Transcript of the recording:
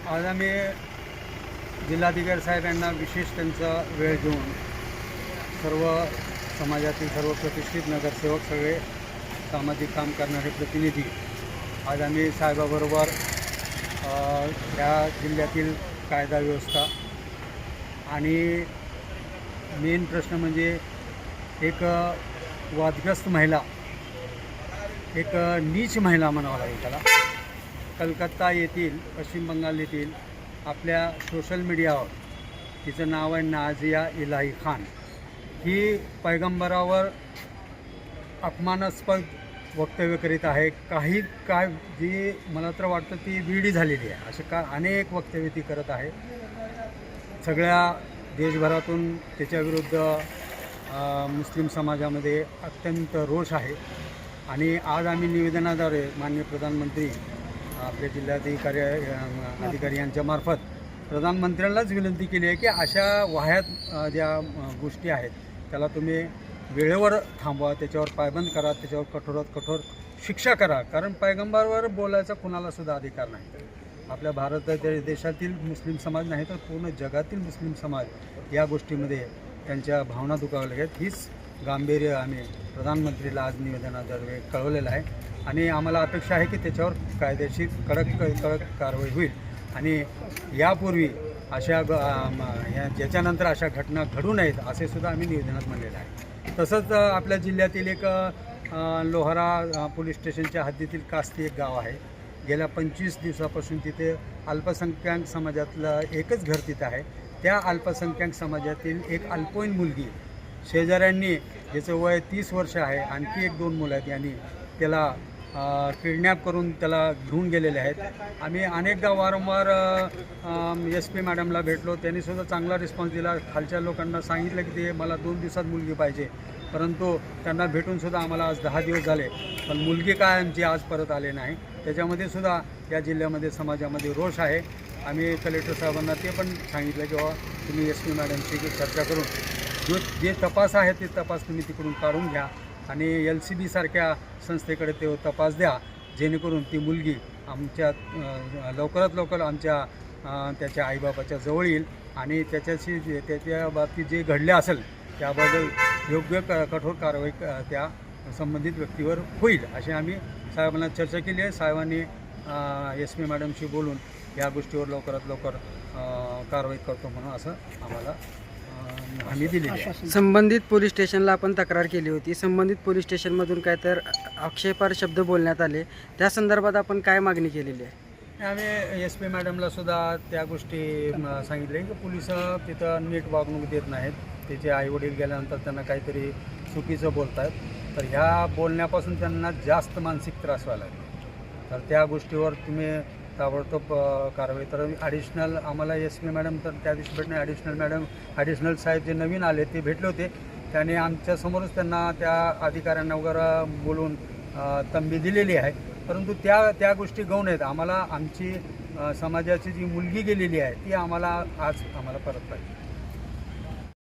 आज आम्ही जिल्हाधिकारी साहेब यांना विशेष त्यांचा वेळ देऊन सर्व समाजातील सर्व प्रतिष्ठित नगरसेवक, सगळे सामाजिक काम करणारे प्रतिनिधी आज आम्ही साहेबाबरोबर या जिल्ह्यातील कायदा व्यवस्था आणि मेन प्रश्न म्हणजे एक वादग्रस्त महिला, एक नीच महिला म्हणावं लागेल त्याला, कलकत्ता येथील पश्चिम बंगाल येथील आपल्या सोशल मीडियावर तिचं नाव आहे नाझिया इलाही खान, ही पैगंबरावर अपमानास्पद वक्तव्य करीत आहे. काय जी मला तर वाटतं ती वेडी झालेली आहे. असे अनेक वक्तव्य ती करत आहे. सगळ्या देशभरातून त्याच्याविरुद्ध मुस्लिम समाजामध्ये अत्यंत रोष आहे. आणि आज आम्ही निवेदनाद्वारे माननीय प्रधानमंत्री आपल्या अधिकारी यांच्या मार्फत प्रधानमंत्र्यांनाच विनंती केली आहे की अशा वाह्यात ज्या गोष्टी आहेत त्याला तुम्ही वेळेवर थांबवा, त्याच्यावर पायबंद करा, त्याच्यावर कठोरात कठोर शिक्षा करा. कारण पैगंबरावर बोलायचा कुणालासुद्धा अधिकार नाही. आपल्या भारत देशातील मुस्लिम समाज नाही तर पूर्ण जगातील मुस्लिम समाज या गोष्टीमध्ये त्यांच्या भावना दुखावल्या आहेत. हीच गांभीर्य आम्ही प्रधानमंत्रीला आज निवेदनाद्वारे कळवलेलं आहे. आणि आम्हाला अपेक्षा आहे की त्याच्यावर कायदेशीर कडक कारवाई होईल. आणि यापूर्वी अशा ज्याच्यानंतर अशा घटना घडू नयेत असे सुद्धा आम्ही निवेदनात म्हणलेलं आहे. तसंच आपल्या जिल्ह्यातील एक लोहारा पोलीस स्टेशनच्या हद्दीतील कास्ती एक गाव आहे. गेल्या 25 दिवसापासून तिथे अल्पसंख्याक समाजातलं एकच घर तिथं आहे. त्या अल्पसंख्याक समाजातील एक अल्पवयीन मुलगी शेजाऱ्यांनी, ज्याचं वय 30 वर्ष आहे, आणखी 1-2 मुलं आहेत, यांनी त्याला किडनॅप करून त्याला घेऊन गेलेले आहेत. आम्ही अनेकदा वारंवार SP मॅडमला भेटलो, त्यांनीसुद्धा चांगला रिस्पॉन्स दिला. खालच्या लोकांना सांगितलं की ते मला 2 दिवसात मुलगी पाहिजे, परंतु त्यांना भेटूनसुद्धा आम्हाला आज 10 दिवस झाले, पण मुलगी काय आमची आज परत आले नाही. त्याच्यामध्ये सुद्धा या जिल्ह्यामध्ये समाजामध्ये रोष आहे. आम्ही कलेक्टर साहेबांना ते पण सांगितलं की बाबा तुम्ही SP मॅडमशी चर्चा करून जे तपास आहे ते तपास तुम्ही तिकडून काढून घ्या आणि LCB सारख्या संस्थेकडे ते तपास द्या, जेणेकरून ती मुलगी आमच्या लवकरात लवकर त्याच्या आईबापाच्या जवळ येईल आणि त्याच्या बाबतीत जे घडले असेल त्याबद्दल योग्य कठोर कारवाई त्या संबंधित व्यक्तीवर होईल अशी आम्ही साहेबांना चर्चा केली आहे. साहेबांनी SP मॅडमशी बोलून या गोष्टीवर लवकरात लवकर कारवाई करतो म्हणून असं आम्हाला आम्ही दिली आहे. संबंधित पोलीस स्टेशनला आपण तक्रार केली होती. संबंधित पोलीस स्टेशनमधून काय तर आक्षेपार्ह शब्द बोलण्यात आले, त्या संदर्भात आपण काय मागणी केलेली आहे? आम्ही SP मॅडमला सुद्धा त्या गोष्टी सांगितले की पोलिस तिथं नीट वागणूक देत नाहीत. त्याचे आईवडील गेल्यानंतर त्यांना काहीतरी चुकीचं बोलत आहेत, तर ह्या बोलण्यापासून त्यांना जास्त मानसिक त्रास व्हायला लागला. तर त्या गोष्टीवर तुम्ही ताबडतोब कारवाई. तर ॲडिशनल आम्हाला SP मॅडम तर त्या दिवशी भेटणे, ॲडिशनल साहेब जे नवीन आले ते भेटले होते. त्याने आमच्यासमोरच त्यांना त्या अधिकाऱ्यांना वगैरे बोलून तंबी दिलेली आहे, परंतु त्या गोष्टी गौण आहेत. आम्हाला आमची समाजाची जी मुलगी गेलेली आहे ती आम्हाला परत पाहिजे.